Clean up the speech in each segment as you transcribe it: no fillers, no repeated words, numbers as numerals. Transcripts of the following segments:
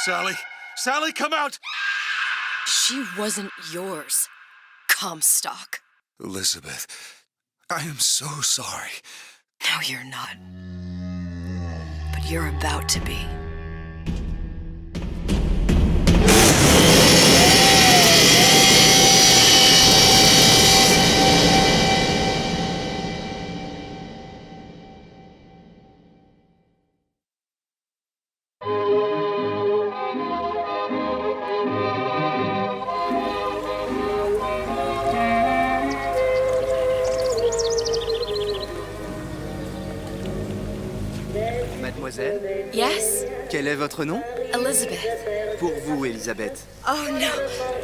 Sally! Sally, come out! She wasn't yours, Comstock. Elizabeth, I am so sorry. No, you're not. But you're about to be. Mademoiselle, Yes? quel est votre nom? Elizabeth. Pour vous, Elisabeth. Oh, no.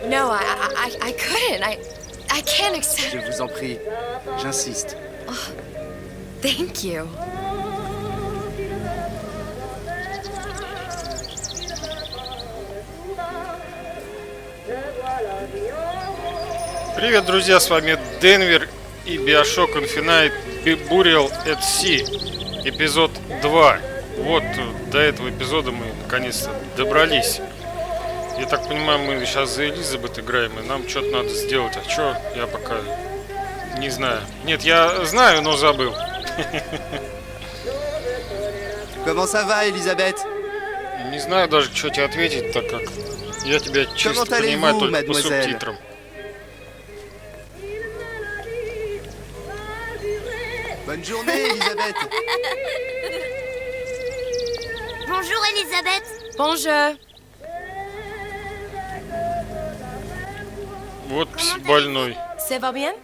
No, I couldn't. I can't accept... Je vous en prie, j'insiste. Thank you. Привет, друзья, с вами Денвер и Bioshock Infinite Burial at Sea, эпизод 2. Вот, до этого эпизода мы наконец-то добрались. Я так понимаю, мы сейчас за Элизабет играем, и нам что-то надо сделать. А что, я пока не знаю. Нет, я знаю, но забыл. Comment ça va, Elisabeth? Не знаю даже, что тебе ответить, так как я тебя чисто понимаю только по субтитрам. Bonne journée, Elisabeth. Bonjour, Elisabeth. Bonjour. Вот больной. Ça va bien?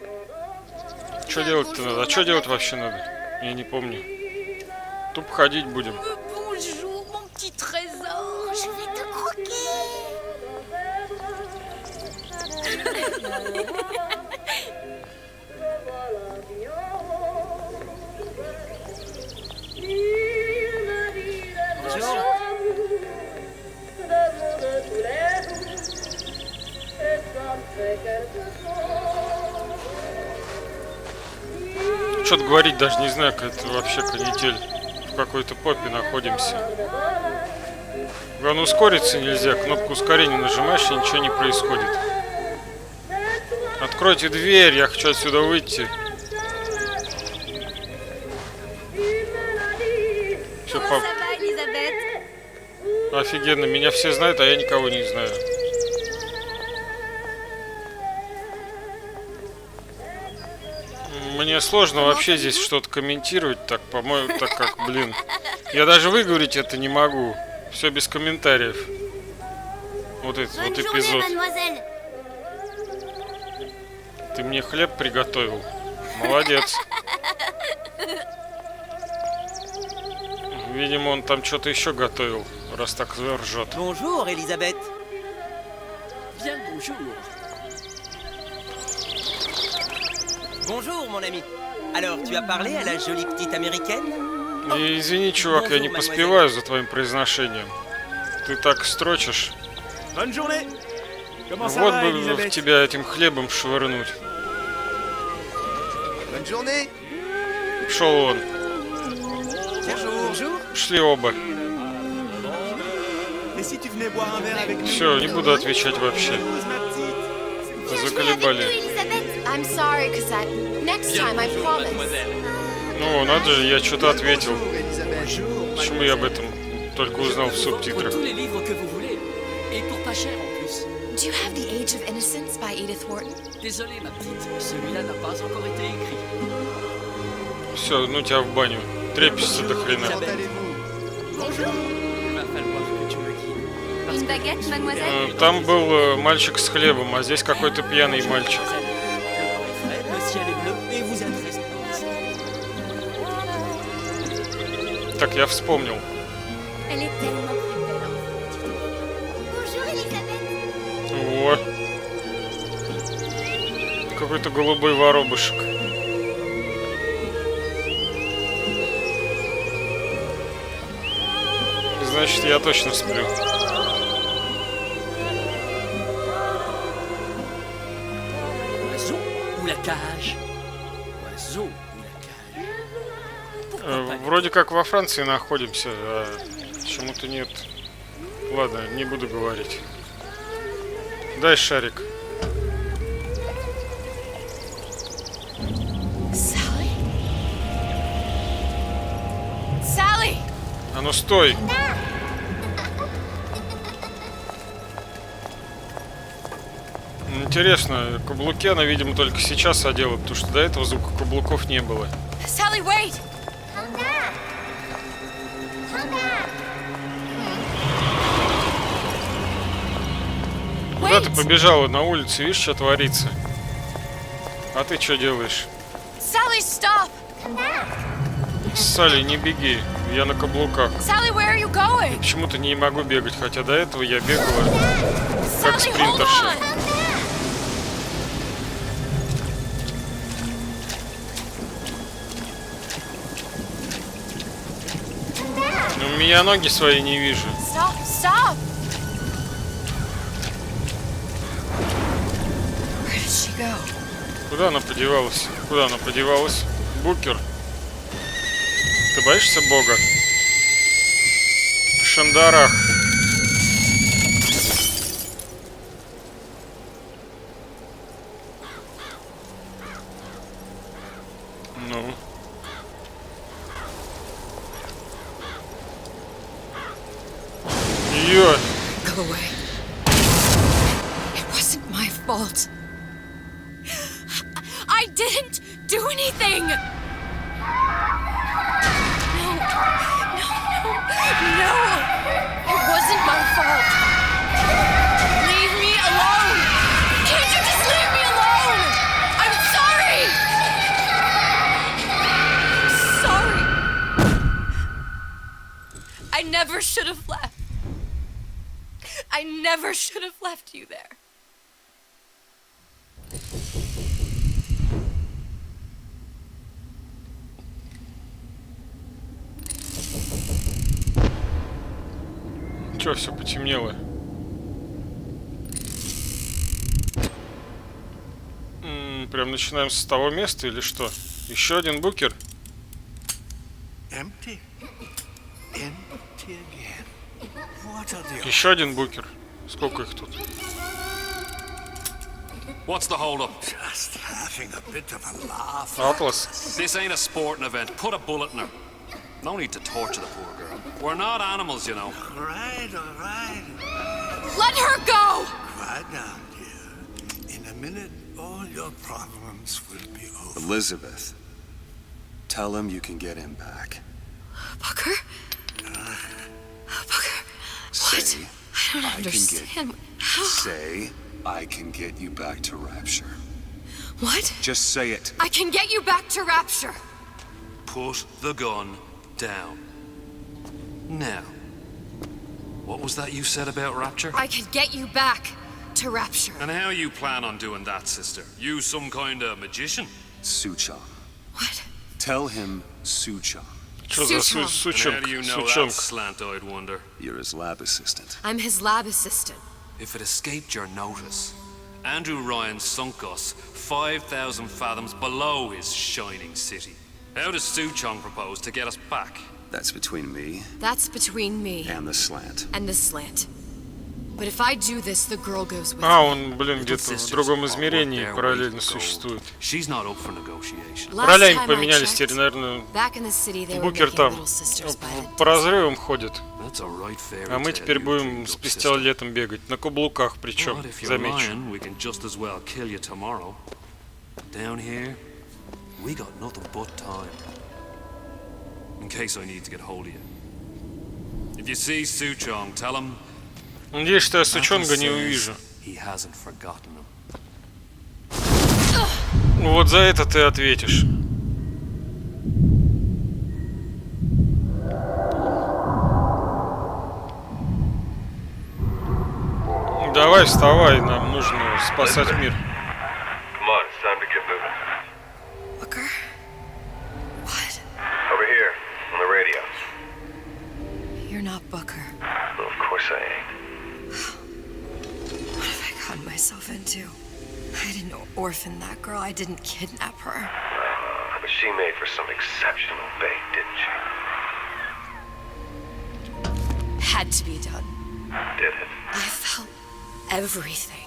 Что делать-то надо? А что делать вообще надо? Я не помню. Тупо ходить будем. Bonjour, mon petit trésor. Je vais te croquer. Что-то говорить даже не знаю, как это вообще канитель. В какой-то попе находимся. Главное, ускориться нельзя. Кнопку ускорения нажимаешь, и ничего не происходит. Откройте дверь, я хочу отсюда выйти. Все, пап. Офигенно, меня все знают, а я никого не знаю. Мне сложно вообще здесь что-то комментировать, так, по-моему, так как, блин. Я даже выговорить это не могу. Все без комментариев. Вот этот вот эпизод. Ты мне хлеб приготовил. Молодец. Видимо, он там что-то еще готовил, раз так ржет. Bonjour, Elisabeth. Bien le bonjour. Bonjour, mon ami. Alors, tu as parlé à la jolie petite américaine? Извини, чувак, я не поспеваю за твоим произношением. Ты так строчишь. Bonne journée. Comment ça Вот va, бы Elisabeth? в тебя этим хлебом швырнуть. Bonne journée. Пшел он. Bonjour. Шли оба. Et si tu venais boire un verre avec nous? Все, не буду отвечать вообще. Ma petite. Заколебали. I'm sorry, Cassette. Next time, I promise. Ну, надо же, я что-то ответил. Bonjour, Elisabeth. Почему я об этом только узнал в субтитрах? Tous les livres que vous voulez. Et pour pas cher en plus. Do you have The Age of Innocence by Edith Wharton? Désolé, ma petite. Celui-là n'a pas encore été écrit. Все, ну тебя в баню. Трепишься до хрена. Comment allez-vous? Bonjour. Il va falloir que tu me guides. Une baguette, mademoiselle? Там был мальчик с хлебом, а здесь какой-то пьяный мальчик. Le ciel est bleu et vous êtes restés. Так, я вспомнил. Elle est tellement plus belle. Bonjour, Elisabeth. Во. Какой-то голубой воробушек. Значит, я точно сплю. Oiseau ou la cage? Oiseau ou la cage? Pourquoi pas? Вроде как во Франции находимся, а почему-то нет. Ладно, не буду говорить. Дай шарик. Sally? Sally! А ну стой! Интересно, каблуки она, видимо, только сейчас одела, потому что до этого звука каблуков не было. Sally, wait! Куда ты побежала на улице? Видишь, что творится? А ты что делаешь? Sally, stop! Салли, не беги. Я на каблуках. Sally, where are you going? Почему-то не могу бегать, хотя до этого я бегала как Sally, hold спринтерша. on! Но у меня ноги свои не вижу. Stop, stop! Where did she go? Куда она подевалась? Куда она подевалась? Букер. Ты боишься Бога? Шандарах. Ну. Ее. Go away. It wasn't my fault. I didn't do anything! No. No! It wasn't my fault! Leave me alone! Can't you just leave me alone? I'm sorry! Sorry! I never should have left. I never should have left you there. Чё, все потемнело? Прям начинаем с того места или что? Еще один букер? Empty. Empty again. What are the Еще один букер. Сколько их тут? What's the hold up? Just having a bit of a laugh. Атлас? This ain't a sporting event. Put a bullet in her. No need to torture the poor girl. We're not animals, you know. All right. Let her go! Quiet down, dear. In a minute, all your problems will be over. Elizabeth, tell him you can get him back. Booker? Booker? What? Say, I don't I can understand. How? Say, I can get you back to Rapture. What? Just say it. I can get you back to Rapture. Put the gun down. Now, what was that you said about Rapture? I can get you back to Rapture. And how you plan on doing that, sister? You some kind of magician? Suchong. What? Tell him Suchong. Что за Сучонг. And how сучонг? do you know that, Сучонг. slant-eyed wonder? You're his lab assistant. I'm his lab assistant. If it escaped your notice, Andrew Ryan sunk us 5,000 fathoms below his shining city. How does Suchong propose to get us back? That's between me That's between me and the slant. and the slant. But if I do this, the girl goes with А, me. он, блин, где-то в другом измерении параллельно существует. She's not up for negotiation. Last Ролями time I поменялись, теперь, checked, наверное, back in the city, they were букер making там little sisters by the по разрывам ходит. That's a right fairy А мы tale теперь you будем dreamed с up, sister. пистолетом бегать. На каблуках причем, But if you're замечу. lying, we can just as well kill you tomorrow. Down here, we got nothing but time. In case I need to get hold of you. If you see Suchong, tell him Надеюсь, что я сучонга Uncle не says увижу. he hasn't forgotten him. Ну вот за это ты ответишь. Давай, вставай, нам нужно спасать мир. Come on, it's time to get moving. Booker? What? Over here, on the radio. You're not Booker. Well, of course I ain't. What have I gotten myself into? I didn't orphan that girl. I didn't kidnap her. But she made for some exceptional bait, didn't she? Had to be done. Did it? I felt everything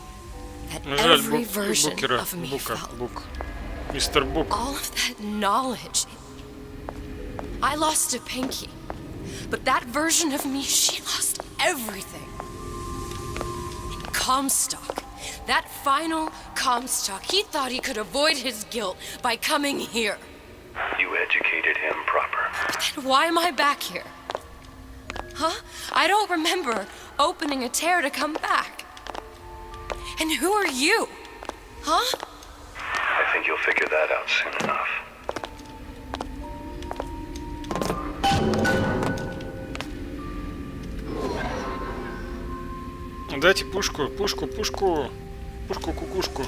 that Жаль, every version Букера. of me felt. Бук. Мистер Бук. All of that knowledge. I lost a pinky. But that version of me, she lost everything. Comstock. That final Comstock. He thought he could avoid his guilt by coming here. You educated him proper. But then why am I back here? Huh? I don't remember opening a tear to come back. And who are you? Huh? I think you'll figure that out soon enough. Дайте пушку, пушку, пушку. Пушку, кукушку.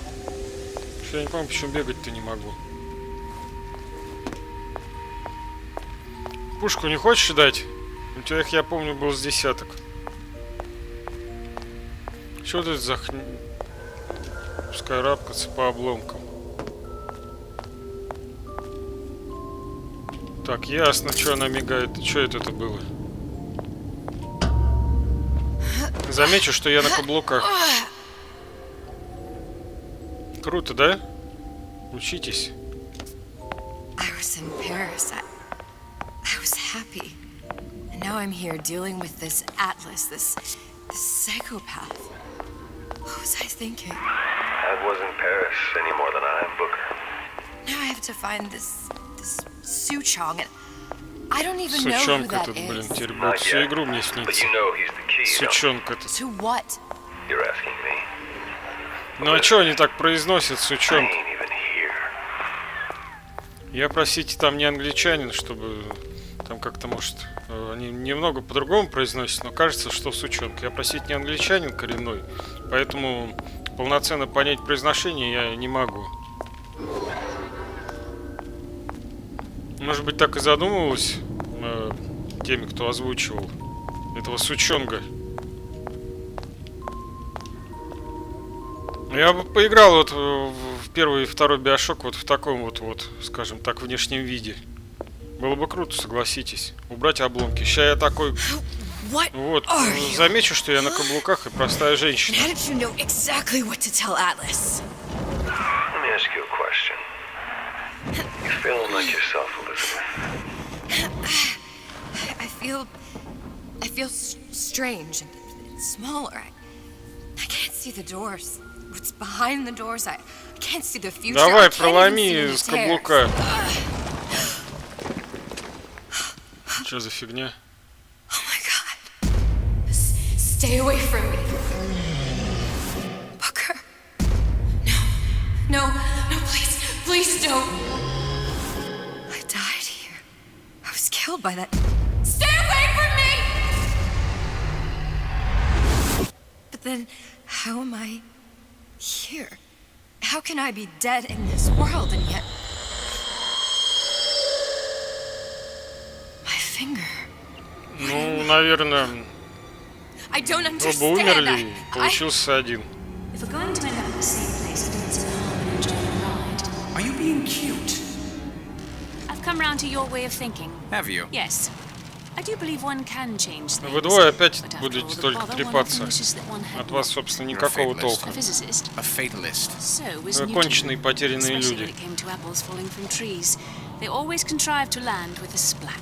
Я не помню, почему бегать-то не могу. Пушку не хочешь дать? У тебя их, я помню, был с десяток. Что это за Пускай рапкаться по обломкам. Так, ясно, что она мигает. Что это было? Замечу, что я на каблуках. Круто, да? Учитесь. I was in Paris. I was happy. And now I'm here dealing with this Atlas, this psychopath. What was I thinking? That wasn't Paris any more than I am Booker. Now I have to find this Soochong, and I don't even know who Сучонка that этот, блин, is. теперь будет всю игру мне But снится. you know he's the key, don't you? Сучонка этот. To what? You're asking me. Ну а чё они так произносят, I сучонка? ain't even here. Я, простите, там не англичанин, чтобы там как-то, может, они немного по-другому произносят, но кажется, что сучонка. Я, простите, не англичанин коренной, поэтому полноценно понять произношение я не могу. Может быть, так и задумывалось теми, кто озвучивал этого сучонга. Я бы поиграл вот в первый и второй Bioshock вот в таком вот, скажем так, внешнем виде. Было бы круто, согласитесь. Убрать обломки. Сейчас я такой... Вот, замечу, что я на каблуках и простая женщина. How did you know exactly what to tell Atlas? Let me ask you a question. You feeling like yourself, Elizabeth? I feel strange and smaller. I can't see the doors. What's behind the doors? I can't see the future. Давай, I can't even проломи see с the каблука. tears. Что за фигня? Oh my god. Stay away from me. Booker. No, please don't. I died here. I was killed by that. Stay away from me! But then, how am I here? How can I be dead in this world and yet... My finger. Ну, наверное, I don't оба understand. умерли, и получился один. If we're going to end up in the same place, it means an enjoy the ride. Are you being cute? I've come round to your way of thinking. Have you? Yes. I do believe one can change things. Вы двое опять But after будете all the только bother, one of трепаться. them wishes that one had От вас, not. собственно, You're a никакого fatalist. толка. A physicist. A fatalist. So was Вы Newton. конченые потерянные Especially люди. when it came to apples falling from trees. They always contrived to land with a splat.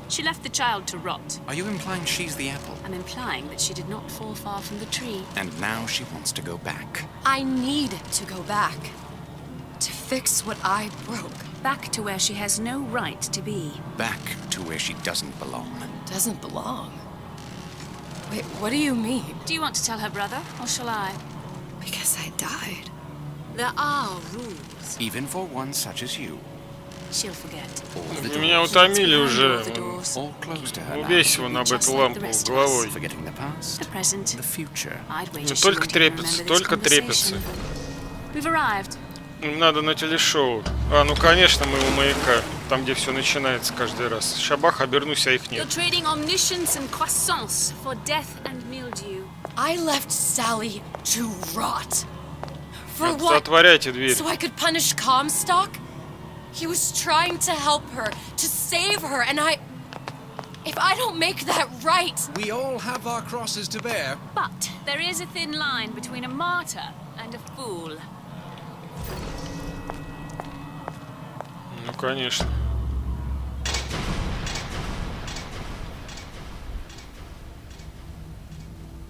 She left the child to rot. Are you implying she's the apple? I'm implying that she did not fall far from the tree. And now she wants to go back. I need to go back. To fix what I broke. Back to where she has no right to be. Back to where she doesn't belong. Doesn't belong. Wait, what do you mean? Do you want to tell her brother, or shall I? Because I died. There are rules. Even for one such as you. She'll forget. All the Вы меня doors. утомили уже. All closed to her now. Убейся вон об эту лампу головой. Forgetting the past, The present. the future. I'd wager Ну she только won't even трепится, remember this только трепится. conversation. We've arrived. Им надо на телешоу. А, ну конечно, мы у маяка. Там, где все начинается каждый раз. Шабах, обернусь, а их You're нет. trading omniscience and croissants for death and mildew. I left Sally to rot. For Вот, what? отворяйте дверь. So I could punish Comstock? He was trying to help her, to save her, and I If I don't make that right... We all have our crosses to bear. But there is a thin line between a martyr and a fool. Ну, конечно.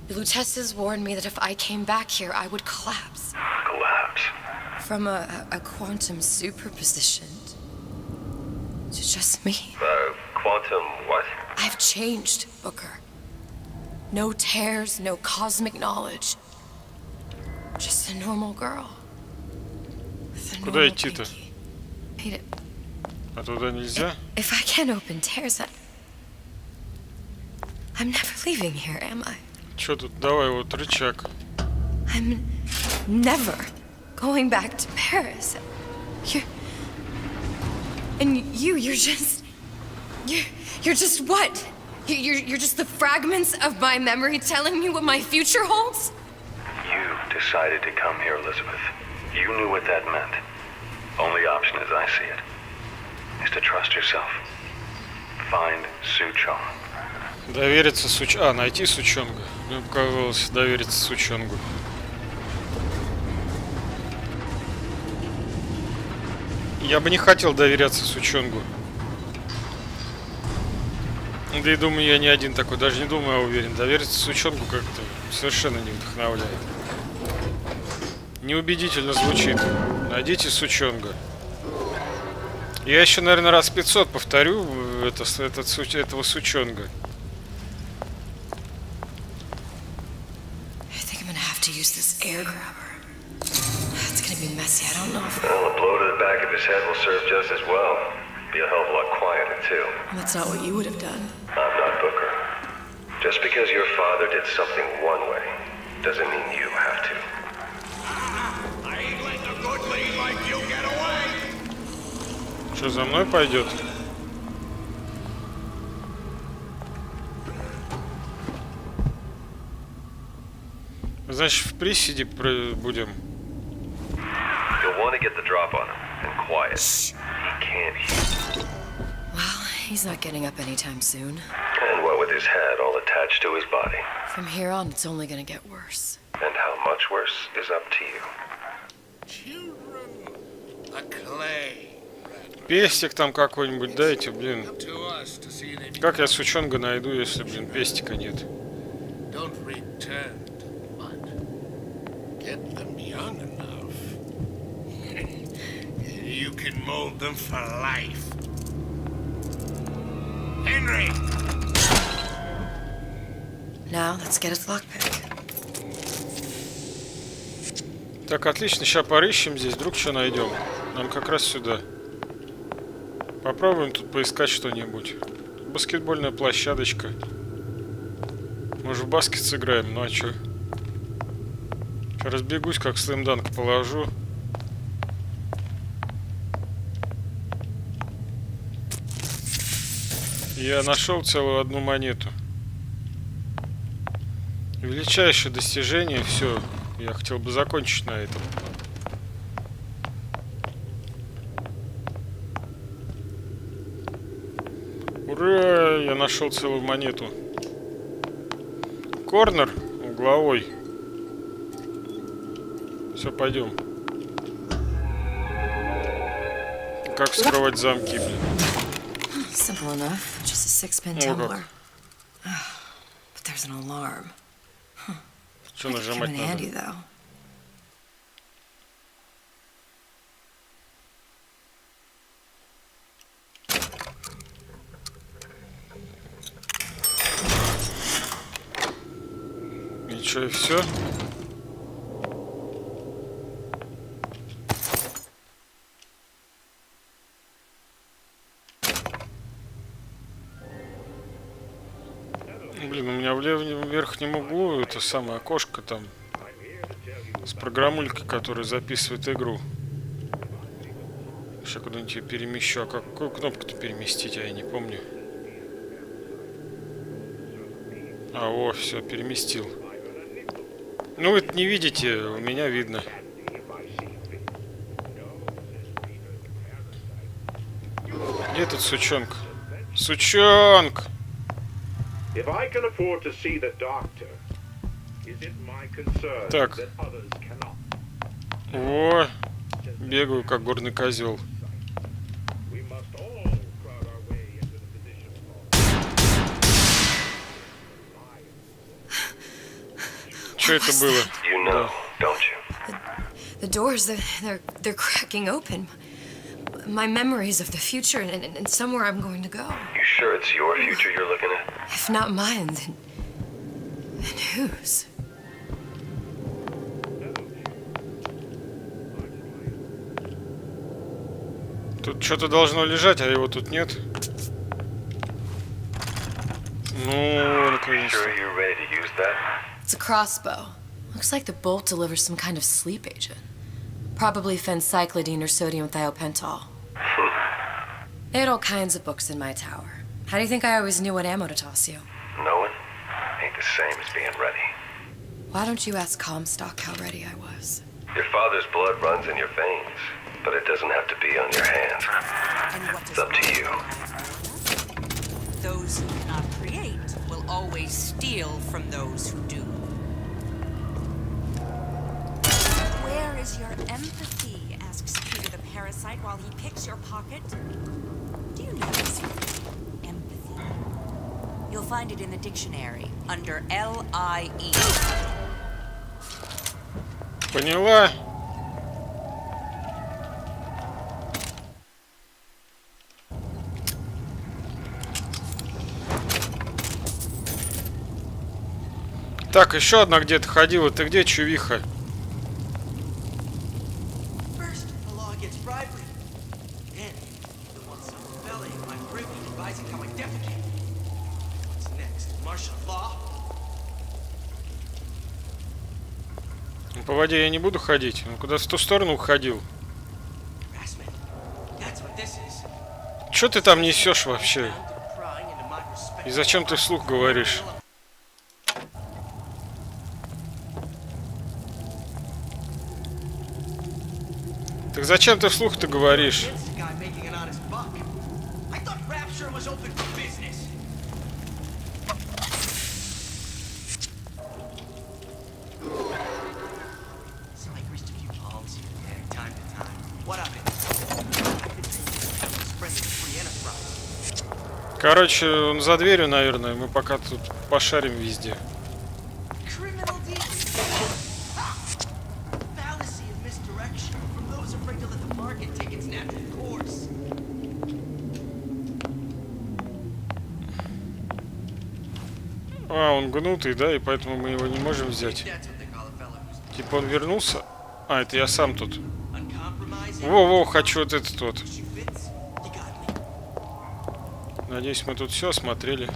Lutessa's warned me that if I came back here, I would collapse. Collapse. From a quantum superposition to just me. Quantum what? I've changed, Booker. No tears, no cosmic knowledge. Just a normal girl. With a Куда normal идти-то? pinky. А туда нельзя? If I can't open tears, I'm never leaving here, am I? Чё тут? Давай вот рычаг. I'm never going back to Paris. You're just what? You're just the fragments of my memory telling me what my future holds? You decided to come here, Elizabeth. You knew what that meant. Only option, as I see it, is to trust yourself. Find Suchong. Довериться найти Сучонга. Мне показалось, довериться Сучонгу. Я бы не хотел доверяться Сучонгу. Да и думаю, я не один такой. Даже не думаю, а уверен. Довериться Сучонгу как-то совершенно не вдохновляет. Неубедительно звучит. Найдите Сучонга. Я еще, наверное, раз 500 повторю этого Сучонга. To use this air grabber. It's gonna be messy. I don't know if... Well, a blow to the back of his head will serve just as well. Be a hell of a lot quieter, too. That's not what you would have done. I'm not Booker. Just because your father did something one way, doesn't mean you have to. I ain't letting a good lead like you get away! Что, за мной пойдет? Значит, в приседе будем. You'll want to get the drop on him, and quiet. He can't hear. Well, he's not getting up anytime soon. And what with his head all attached to his body. From here on, it's only gonna get worse. And how much worse is up to you. Children, a clay. Пестик там какой-нибудь дайте, блин. Up to us to see they Как я Сучонга найду, если, блин, пестика нет? don't return to mud. Get them young enough. You can mold them for life. Henry! Now, let's get his lockpick. Так, отлично, сейчас порыщем здесь, вдруг что найдем. Нам как раз сюда. Попробуем тут поискать что-нибудь. Баскетбольная площадочка. Может, в баскет сыграем, ну а чё? Разбегусь, как слэм-данк положу. Я нашел целую одну монету. Величайшее достижение, все. Я хотел бы закончить на этом. Ура! Я нашел целую монету. Корнер угловой. Все, пойдем. Как вскрывать замки, блин? Simple enough. Just a six-pin tumbler. But there's an alarm. Что нажимать Come in надо? handy, though. И что, и все? Блин, у меня в левом верхнем углу это самое окошко там с программулькой, которая записывает игру. Сейчас куда-нибудь ее перемещу. А какую кнопку-то переместить, я не помню. А, о, все, переместил. Ну, вы не видите, у меня видно. Где этот сучонг? Сучонг! If I can afford to see the doctor, is it my concern Так. that others cannot? О, бегаю как горный козел. We must all crowd our way into the position. Что это было? You know, don't you? The doors, they're cracking open. My memories of the future and somewhere I'm going to go. You sure it's your future you're looking at? If not mine, then whose? Тут что-то должно лежать, а его тут нет. Ну, наконец-то. Sure you're ready to use that? It's a crossbow. Looks like the bolt delivers some kind of sleep agent. Probably phencyclidine or sodium thiopental. They had all kinds of books in my tower. How do you think I always knew what ammo to toss you? Knowing ain't the same as being ready. Why don't you ask Comstock how ready I was? Your father's blood runs in your veins, but it doesn't have to be on your hands. It's up to you. Those who cannot create will always steal from those who do. Where is your empathy? Asks Peter the parasite while he picks your pocket. Do you know this word? Empathy. You'll find it in the dictionary under L-I-E. Поняла. Так, еще одна где-то ходила. Ты где, чувиха? По воде я не буду ходить. Он куда-то в ту сторону уходил. Что ты там несешь вообще? И зачем ты вслух говоришь? Так зачем ты вслух-то говоришь? Короче, он за дверью, наверное. Мы пока тут пошарим везде. А, он гнутый, да, и поэтому мы его не можем взять. Типа он вернулся? А, это я сам тут. Во-во, хочу вот этот вот. Надеюсь, мы тут все осмотрели.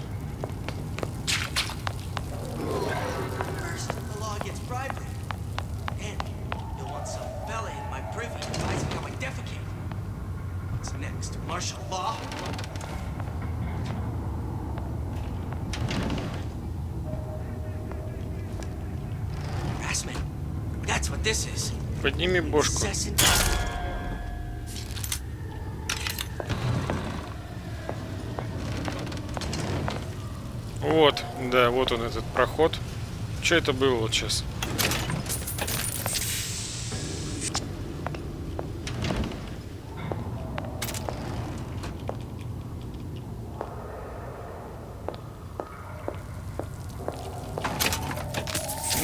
Подними бошку. Вот, да, вот он этот проход. Что это было вот сейчас?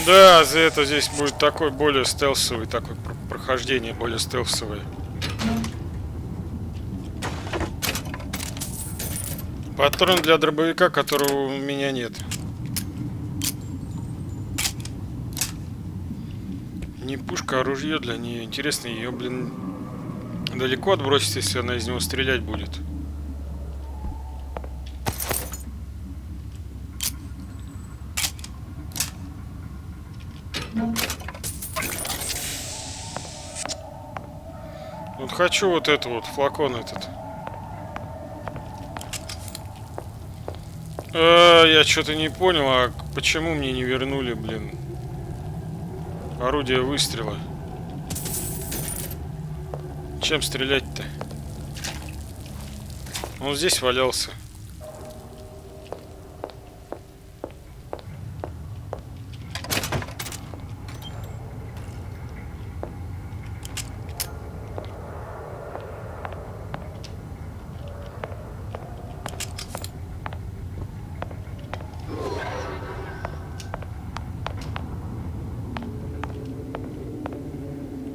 Да, за это здесь будет такой более стелсовый, такое прохождение более стелсовое. Патрон для дробовика, которого у меня нет. Не пушка, а ружье для нее. Интересно, ее, блин, далеко отбросить, если она из него стрелять будет. Вот хочу вот это вот, флакон этот. Я что-то не понял, а почему мне не вернули, блин, орудие выстрела? Чем стрелять-то? Он здесь валялся.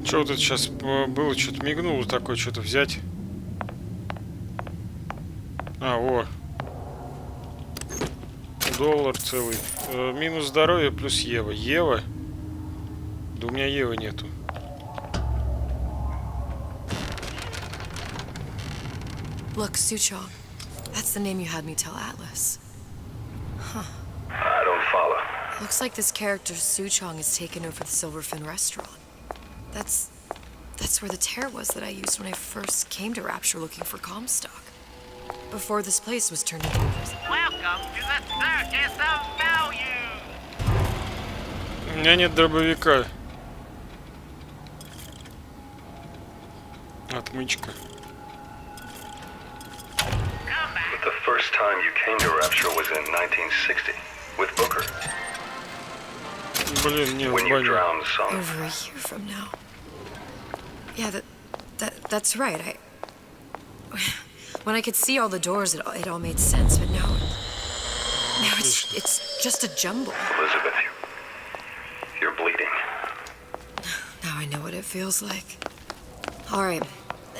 Что вот это сейчас было? Что-то мигнуло такое, что-то взять. А, о. $1 целый. Минус здоровье плюс Ева. Ева? Да у меня Евы нету. Look, Suchong. That's the name you had me tell Atlas. Huh. I don't follow. Looks like this character Suchong has taken over the Silverfin restaurant. That's where the tear was that I used when I first came to Rapture looking for Comstock. Before this place was turned into a prison. Welcome to the circus of value. У меня нет дробовика. Отмычка. But the first time you came to Rapture was in 1960 with Booker. Блин, не, When you drowned some. Over a year from now. Yeah, that's right. When I could see all the doors, it all made sense. But now it's just a jumble. Elizabeth, you're bleeding. Now I know what it feels like. All right,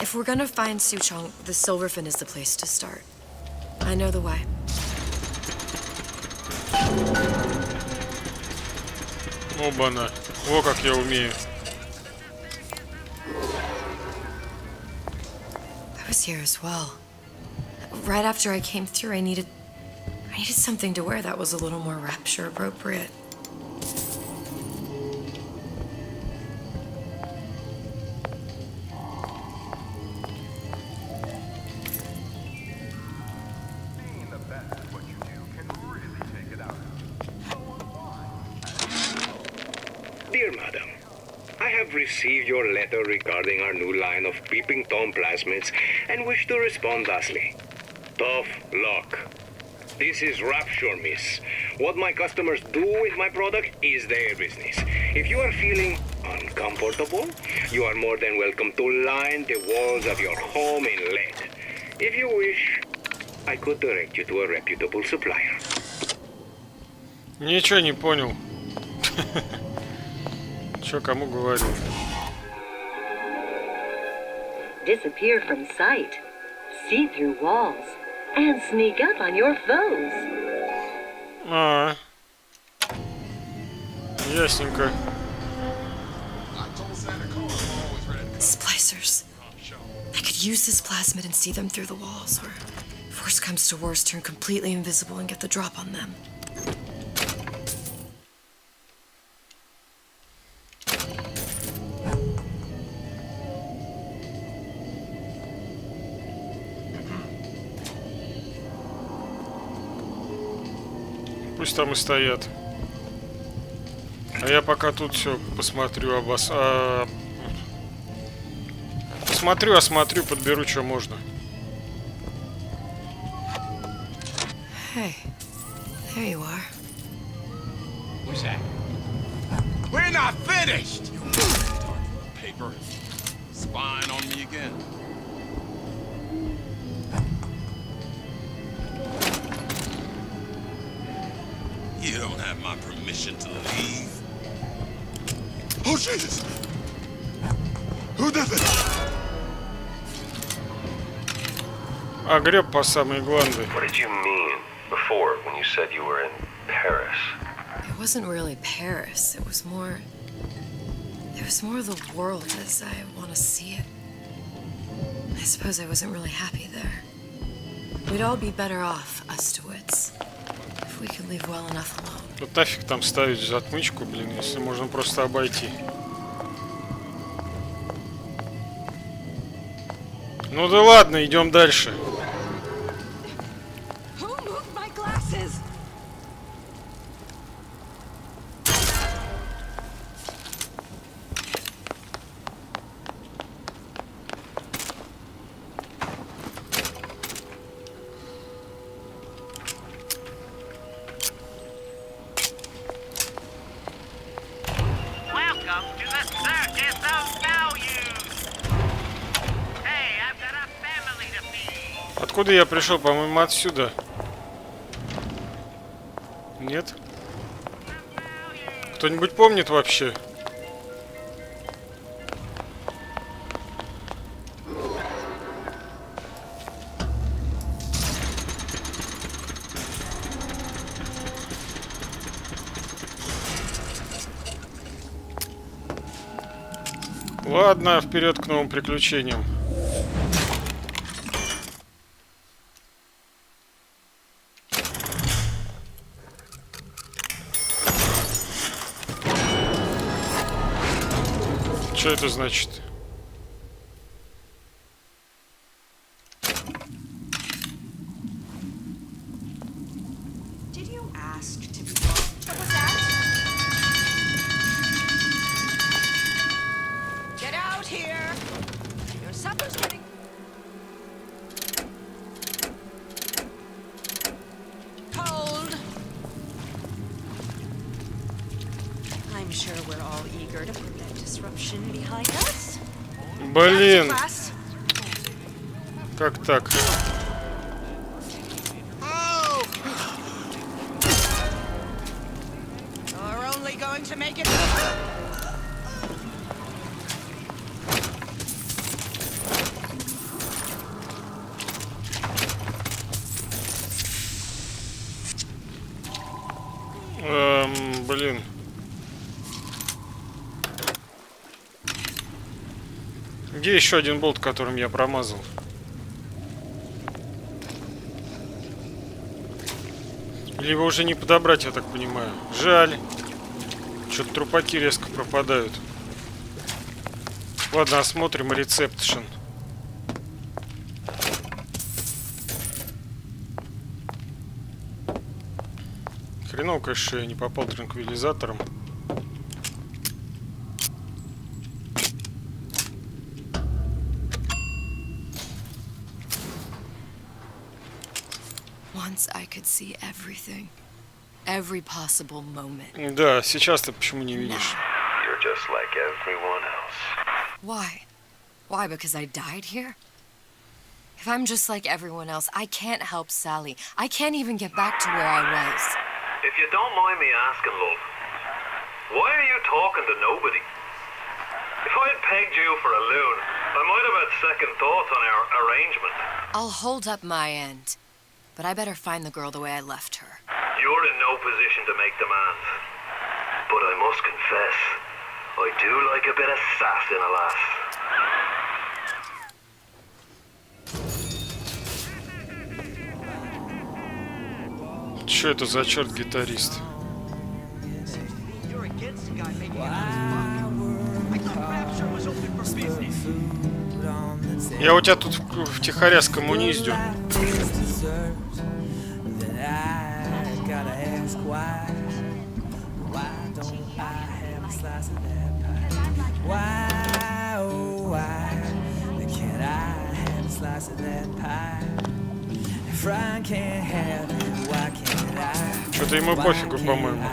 if we're gonna find Suchong, the Silverfin is the place to start. I know the way. Оба-на. О, как я умею. I was here as well. Right after I came through, I needed something to wear that was a little more Rapture appropriate. Dear Madam, I have received your letter regarding our new line of peeping Tom plasmids and wish to respond thusly. Tough luck. This is Rapture, miss. What my customers do with my product is their business. If you are feeling uncomfortable, you are more than welcome to line the walls of your home in lead. If you wish, I could direct you to a reputable supplier. Ничего не понял. Чё, кому говорю? Disappear from sight, see through walls, and sneak up on your foes. А, ясненько. Splicers. I could use this plasmid and see them through the walls, or if worst comes to worst, turn completely invisible and get the drop on them. Пусть там и стоят. А я пока тут все посмотрю, посмотрю, осмотрю, подберу, что можно. Hey, there you are. Who's that? We're not finished! Paper. Spying on me again. You don't have my permission to leave. Oh, Jesus! Who did this? Огреб по самые гланды. What did you mean before when you said you were in Paris? It wasn't really Paris. It was more the world as I want to see it. I suppose I wasn't really happy there. We'd all be better off, us Stewits, if we could leave well enough alone. Вот нафиг там ставить затмычку, блин, если можно просто обойти. Ну да ладно, идем дальше. Откуда я пришел? По-моему, отсюда. Нет? Кто-нибудь помнит вообще? Ладно, вперед к новым приключениям. Что это значит? Блин. Как так? Блин. Где еще один болт, которым я промазал? Или его уже не подобрать, я так понимаю. Жаль. Что-то трупаки резко пропадают. Ладно, осмотрим рецепшн. Хреново, конечно, я не попал транквилизатором. I could see everything. Every possible moment. Да, сейчас ты почему не видишь? You're just like everyone else. Why? Why? Because I died here? If I'm just like everyone else, I can't help Sally. I can't even get back to where I was. If you don't mind me asking, love, why are you talking to nobody? If I had pegged you for a loon, I might have had second thoughts on our arrangement. I'll hold up my end. But I better find the girl the way I left her. You're in no position to make demands. But I must confess, I do like a bit of sass in a lass. Что это за черт гитарист? Я у тебя тут втихаря скоммуниздю. Что-то ему пофигу, по-моему.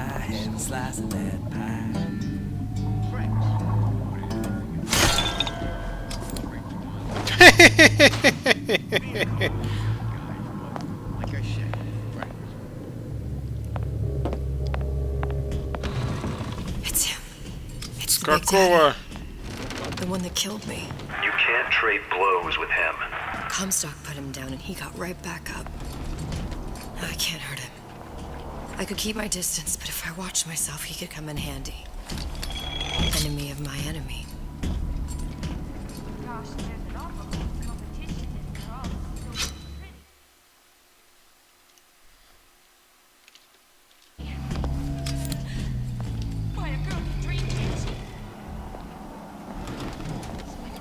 Какого? The one that killed me. You can't trade blows with him. Comstock put him down and he got right back up. I can't hurt him. I could keep my distance, but if I watched myself, he could come in handy. Enemy of my enemy.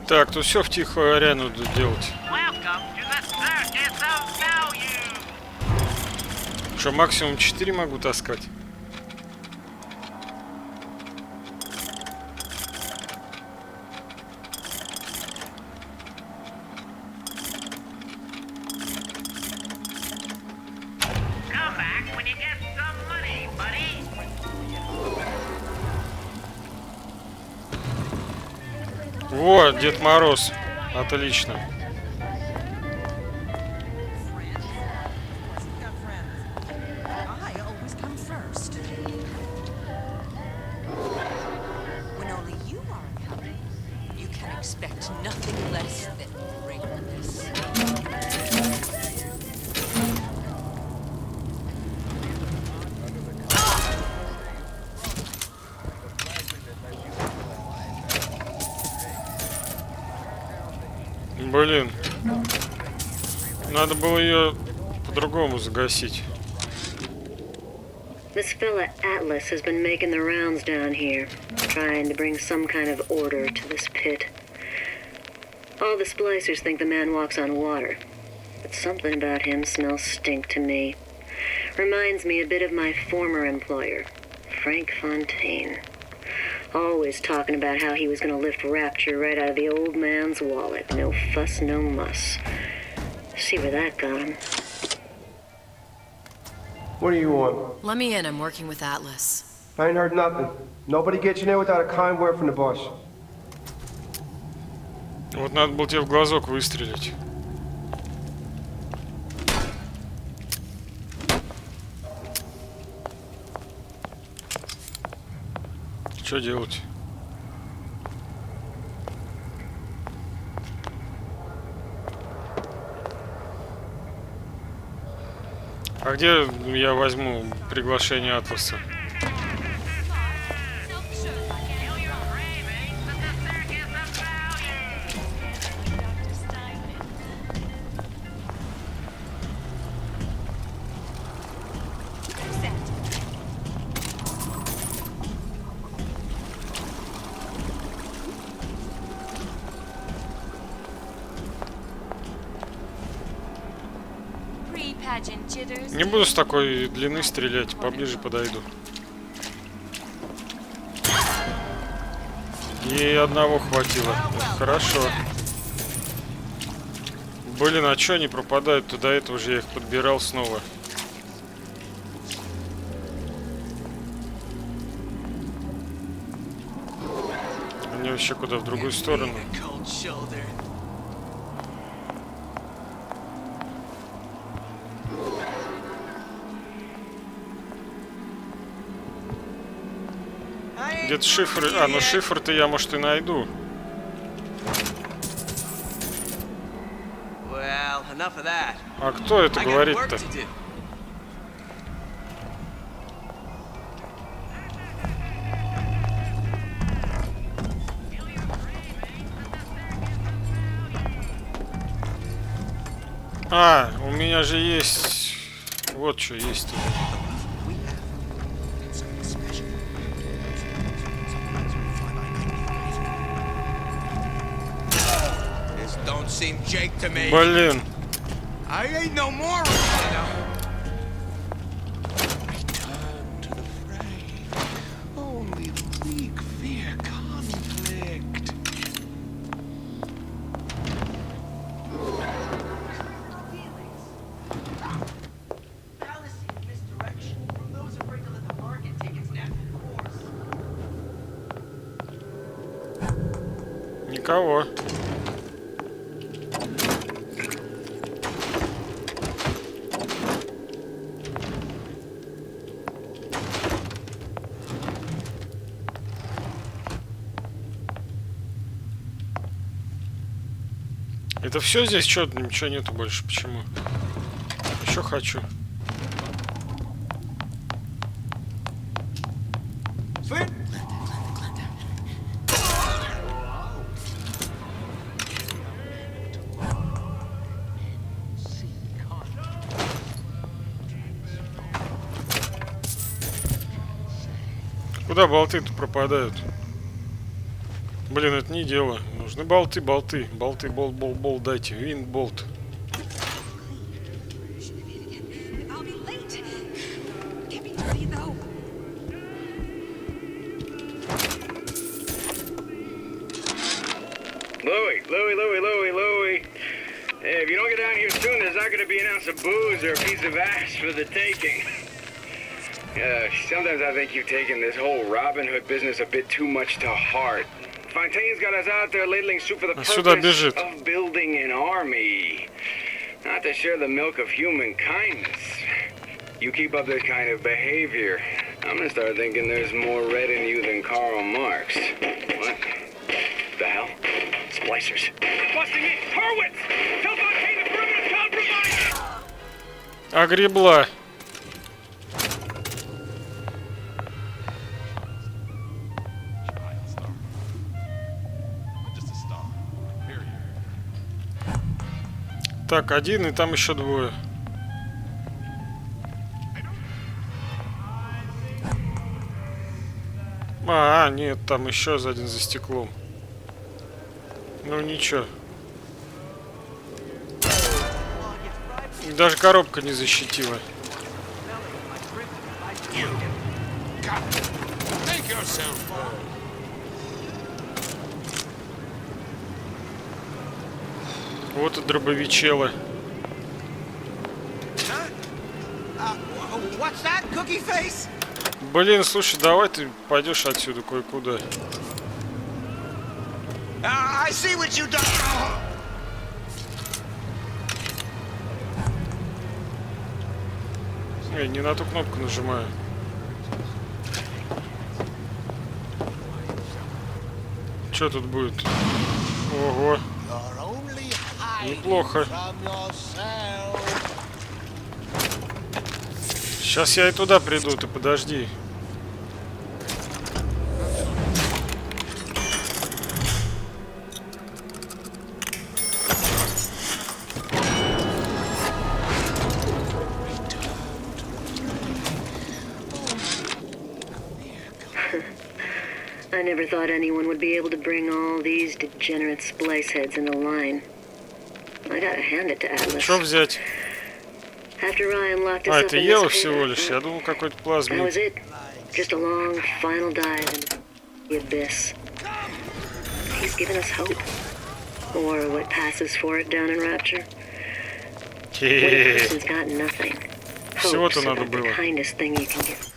Так, тут все в тихую арену делать. Что, максимум 4 могу таскать? Во, Дед Мороз. Отлично. Блин. Надо было ее по-другому загасить. This fella Atlas has been making the rounds down here, trying to bring some kind of order to this pit. All the splicers think the man walks on water, but something about him smells stink to me. Reminds me a bit of my former employer, Frank Fontaine. Always talking about how he was going to lift rapture right out of the old man's wallet. No fuss, no muss. See where that got him. What do you want? Let me in. I'm working with Atlas. I ain't heard nothing. Nobody gets you in without a kind word from the boss. Вот надо было тебе в глазок выстрелить. Что делать? А где я возьму приглашение Атласа? Не буду с такой длины стрелять, поближе подойду. И одного хватило. Хорошо. Блин, а чё они пропадают? До этого же я их подбирал снова. Они вообще куда? В другую сторону. Где-то шифры... А, ну шифр-то я, может, и найду. А кто это говорит-то? А, у меня же есть... Вот что есть тут. Блин. Никого. Это все здесь? Что, ничего нету больше? Почему? Еще хочу. Куда болты-то пропадают? Блин, это не дело. Нужны болты, болты. Болты, болт, дайте. Вин, болт. Louie. Hey, if you don't get down here soon, there's not going to be an ounce of booze or a piece of ass for the taking. Sometimes I think you've taken this whole Robin Hood business a bit too much to heart. Fontaine's got us out there ladling soup for the purpose of building an army, not to share the milk of human kindness. You keep up this kind of behavior, I'm gonna start thinking there's more red in you than Karl Marx. What the hell? Splicers. Busting me! Hurwitz! Tell Fontaine to perimeter compromise! Огребла. Так, один, и там еще двое. Нет, там еще один за стеклом. Ну ничего. Даже коробка не защитила. Вот и дробовичелы. Блин, слушай, давай ты пойдешь отсюда кое-куда. Эй, не на ту кнопку нажимаю. Что тут будет? Ого. Неплохо. Сейчас я и туда приду, ты подожди. I never thought anyone would be able to bring all these degenerate splice heads into line. I gotta hand it to Atlas. Что взять? After Ryan locked us up это in Ева this всего pit, лишь. Я думал, какой-то that плазмик. was it. Just a long final dive into the abyss. He's given us hope. Or what passes for it down in Rapture. When a person's got nothing, hope's about the kindest thing you can give.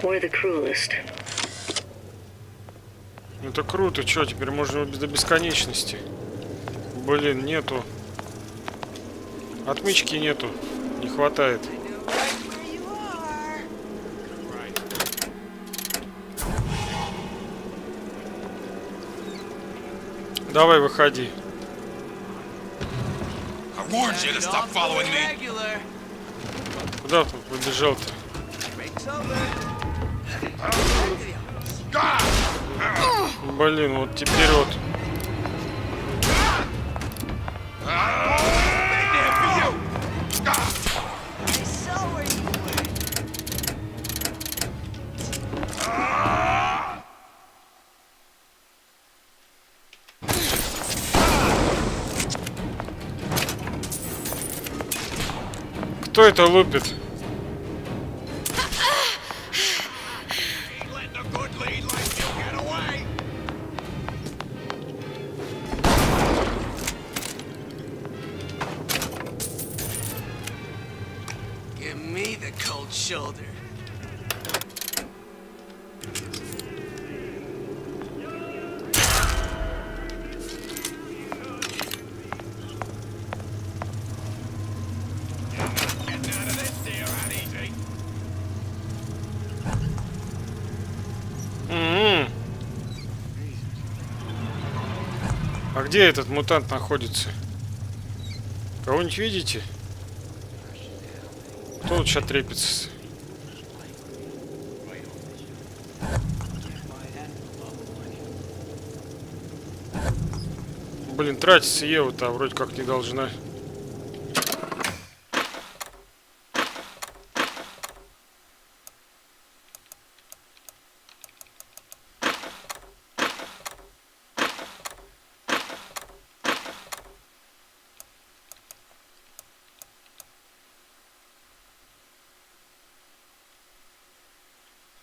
Or the cruelest. Это круто, чё, теперь можно до бесконечности. Блин, нету. Отмычки нету. Не хватает. Давай, выходи. Куда ты побежал-то? Блин, вот теперь вот. Кто это лупит? Shoulder. А где этот мутант находится? Кого-нибудь видите? Кто тут сейчас трепится? Блин, тратится Ева-то, вроде как не должна.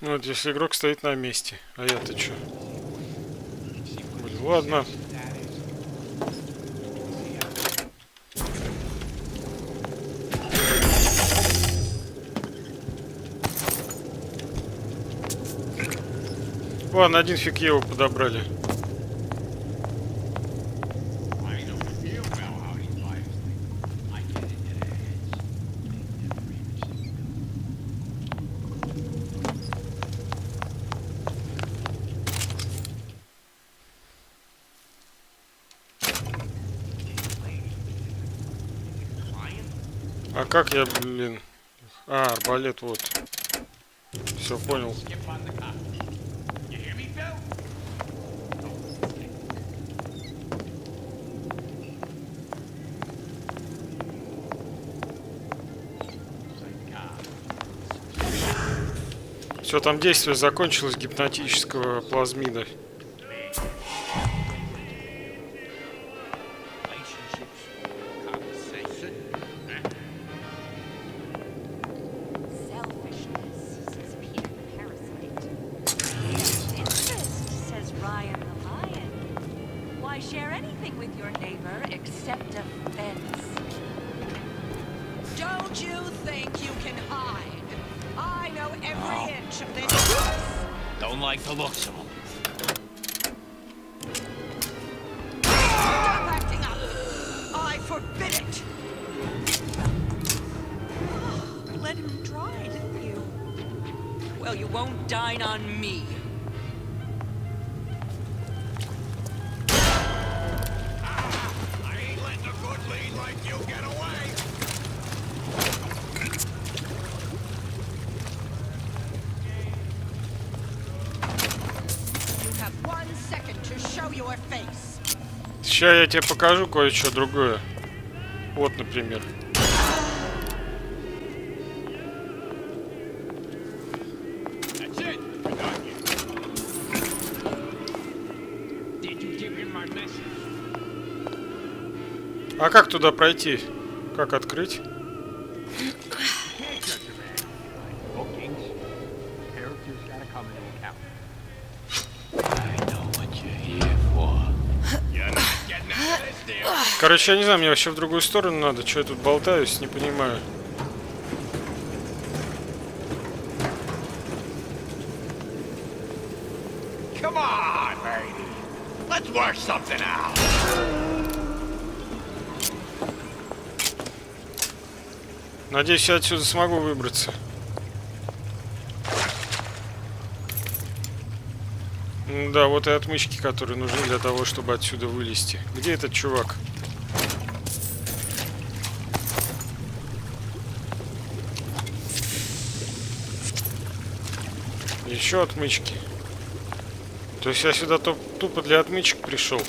Вот, если игрок стоит на месте. А я-то чё? Блин, ладно. Ладно, один фиг Еву подобрали. А как я, блин? А, арбалет, вот. Все, понял. Все, там действие закончилось гипнотического плазмида. Don't like the looks of them. Stop acting up! I forbid it! Let him try, didn't you? Well, you won't dine on me. I ain't letting a good lead like you get away. You have 1 second to show your face. Сейчас я тебе покажу кое-что другое. Вот, например. That's it. Did you give him my message? А как туда пройти? Как открыть? Bookings. Characters gotta come into account. I know what you're here for. You're not getting out of this deal. Короче, я не знаю, мне вообще в другую сторону надо. Что я тут болтаюсь, не понимаю. Come on, lady. Let's work something out. Надеюсь, я отсюда смогу выбраться. Да, вот и отмычки, которые нужны для того, чтобы отсюда вылезти. Где этот чувак? Еще отмычки. То есть я сюда тупо для отмычек пришел.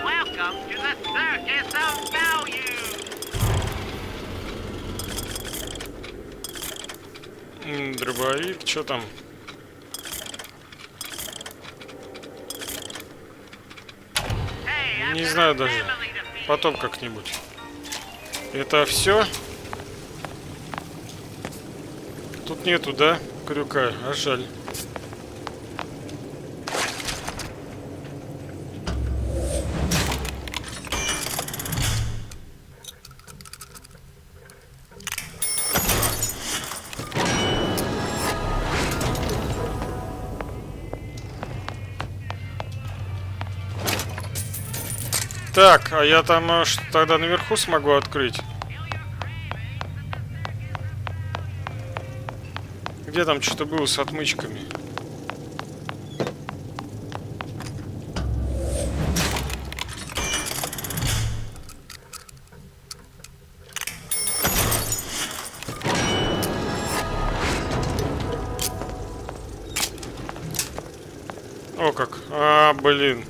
Welcome to the circus of value. Дробовик, что там? Не знаю даже. Потом как-нибудь. Это все? Тут нету, да, крюка? А жаль. Так, а я там тогда наверху смогу открыть? Где там что-то было с отмычками? О как. А, блин.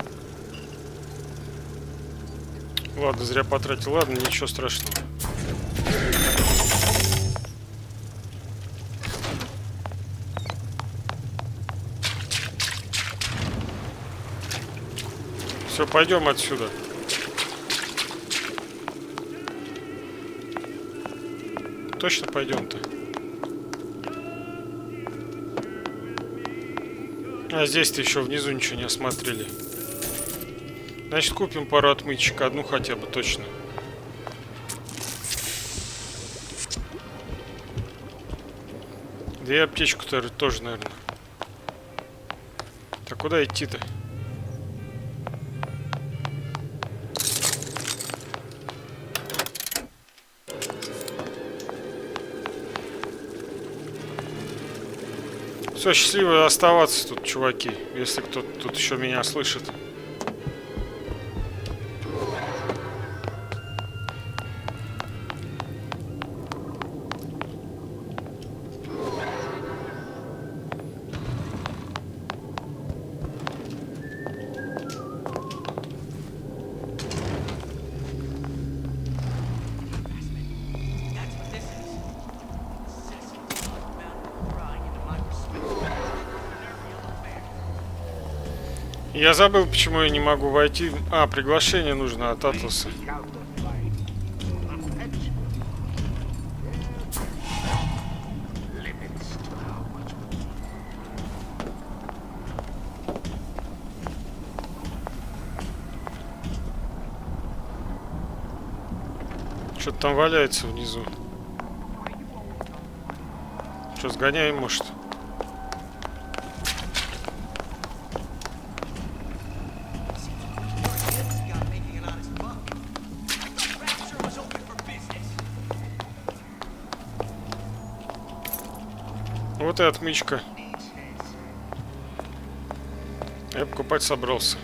Ладно, зря потратил. Ладно, ничего страшного. Все, пойдем отсюда. Точно пойдем-то. А здесь-то еще внизу ничего не осмотрели. Значит, купим пару отмычек, одну хотя бы точно. Да и аптечку-то тоже, наверное. Так куда идти-то? Все, счастливо оставаться тут, чуваки, если кто-то тут еще меня слышит. Я забыл, почему я не могу войти. А, приглашение нужно от Атласа. Что-то там валяется внизу. Что, сгоняем, может? Вот и отмычка. Я покупать собрался.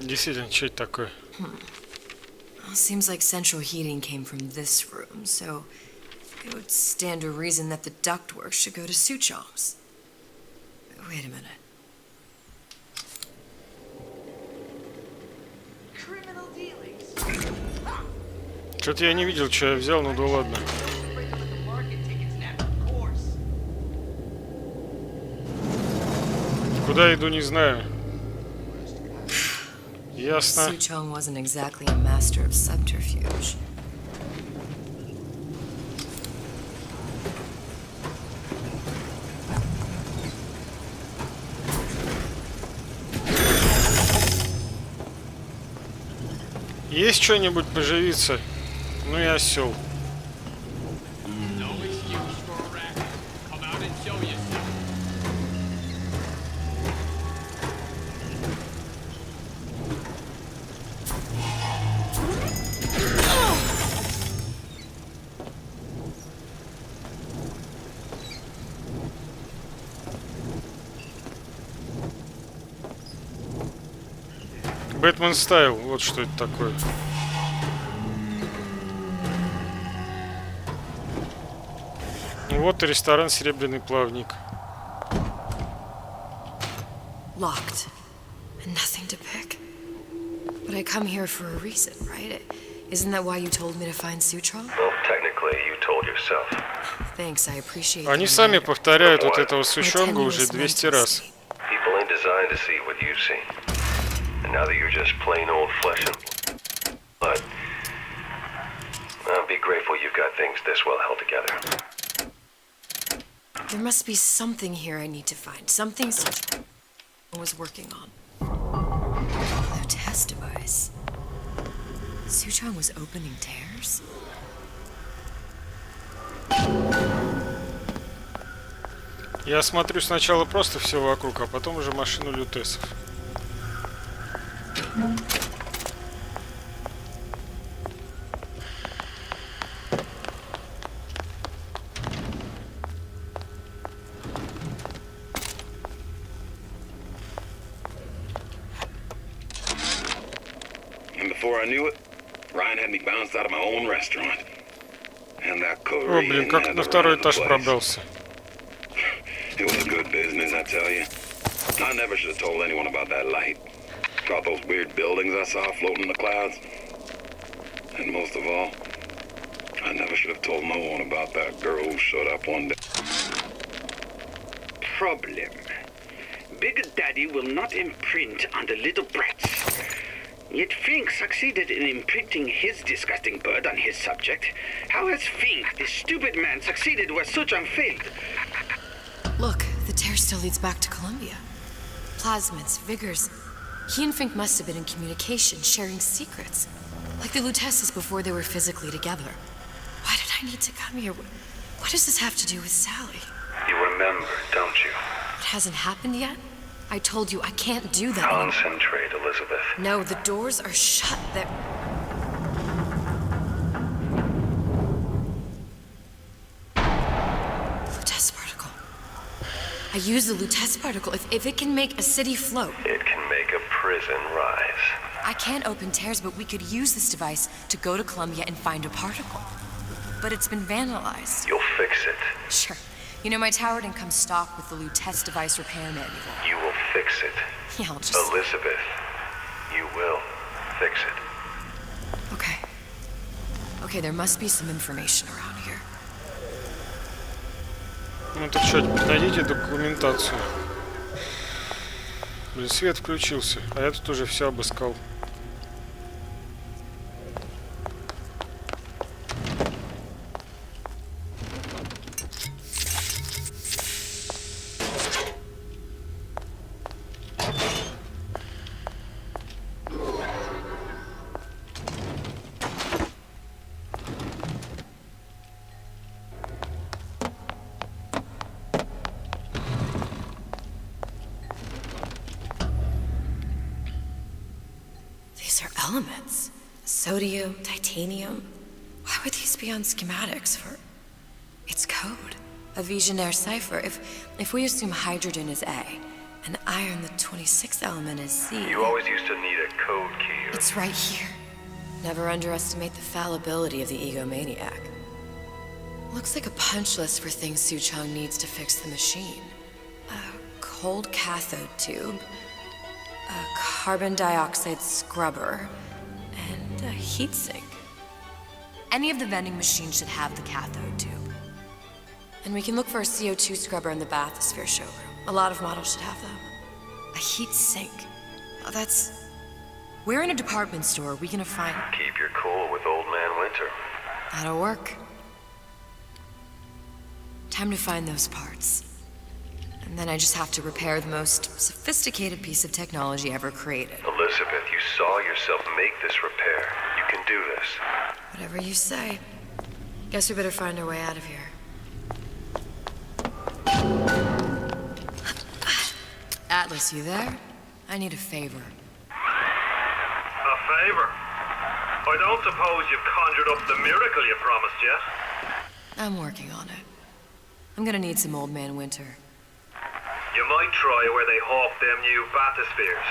Действительно, что это такое? Well, seems like central heating came from this room, so it would stand to reason that the ductwork should go to Soochong's. Wait a minute. Что-то я не видел, что я взял, ну да ладно. Куда иду, не знаю. Ясно. Soochong wasn't exactly a master of subterfuge. Есть что-нибудь поживиться? Ну и осел. Бэтмен стайл, вот что это такое. Вот и ресторан «Серебряный плавник». Locked. And nothing to pick. But I come here for a reason, right? Isn't that why you told me to find Soochong? Well, technically, you told yourself. Thanks, I appreciate Они the сами reminder. повторяют вот этого Сушонга уже 200 раз. People ain't designed to see what you've seen. And now that you're just plain old flesh and blood, be grateful you've got things this well held together. There must be something here I need to find. Something Soochong was working on. The test device. Soochong was opening tears? Я осмотрю сначала просто все вокруг, а потом уже машину лютесов. And before I knew it, Ryan had me bounced out of my own restaurant. And that О, блин, как на второй этаж пробрался. It was a good business, I tell you. I never should have told anyone about that light. About those weird buildings I saw floating in the clouds. And most of all, I never should have told no one about that girl who showed up one day. Problem. Big Daddy will not imprint on the little brats. Yet Fink succeeded in imprinting his disgusting bird on his subject. How has Fink, this stupid man, succeeded where Soochong failed? Look, the tear still leads back to Columbia. Plasmids, vigors. He and Fink must have been in communication, sharing secrets. Like the Lutesses before they were physically together. Why did I need to come here? What does this have to do with Sally? You remember, don't you? It hasn't happened yet? I told you I can't do that. Concentrate, Elizabeth. No, the doors are shut. They're... Lutece particle. I use the Lutece particle. If it can make a city float. It can make a prison rise. I can't open tears, but we could use this device to go to Columbia and find a particle. But it's been vandalized. You'll fix it. Sure. You know, my tower didn't come stocked with the Lutece device repair manual. You will fix it. Yeah, I'll just... Elizabeth, you will. fix it. Okay. Okay, there must be some information around here. Ну так что, найдите документацию. Блин, свет включился, а я тут уже все обыскал. These are elements. Sodium, titanium. Why would these be on schematics for... It's code. A Visionaire cipher. If we assume hydrogen is A, and iron, the 26th element, is C... You always used to need a code key. It's right here. Never underestimate the fallibility of the egomaniac. Looks like a punch list for things Suchong needs to fix the machine. A cold cathode tube, a carbon dioxide scrubber, and a heatsink. Any of the vending machines should have the cathode tube. And we can look for a CO2 scrubber in the bathysphere showroom. A lot of models should have them. A heatsink. Oh, that's... We're in a department store. We can find... Keep your cool with Old Man Winter. That'll work. Time to find those parts. And then I just have to repair the most sophisticated piece of technology ever created. Elizabeth, you saw yourself make this repair. You can do this. Whatever you say. Guess we better find our way out of here. Atlas, you there? I need a favor. A favor? I don't suppose you've conjured up the miracle you promised yet? I'm working on it. I'm gonna need some Old Man Winter. You might try where they hawk them new bathyspheres.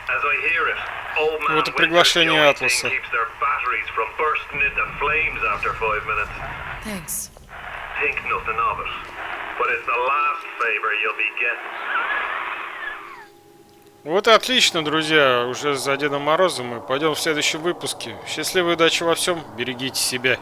As I hear it, Old Man Вот и Winter's the приглашение only Атласа. thing keeps their batteries from bursting into flames after 5 minutes. Thanks. Think nothing of it. But it's the last favor you'll be getting. Вот и отлично, друзья. Уже за Дедом Морозом мы пойдем в следующем выпуске. Счастливой удачи во всем. Берегите себя.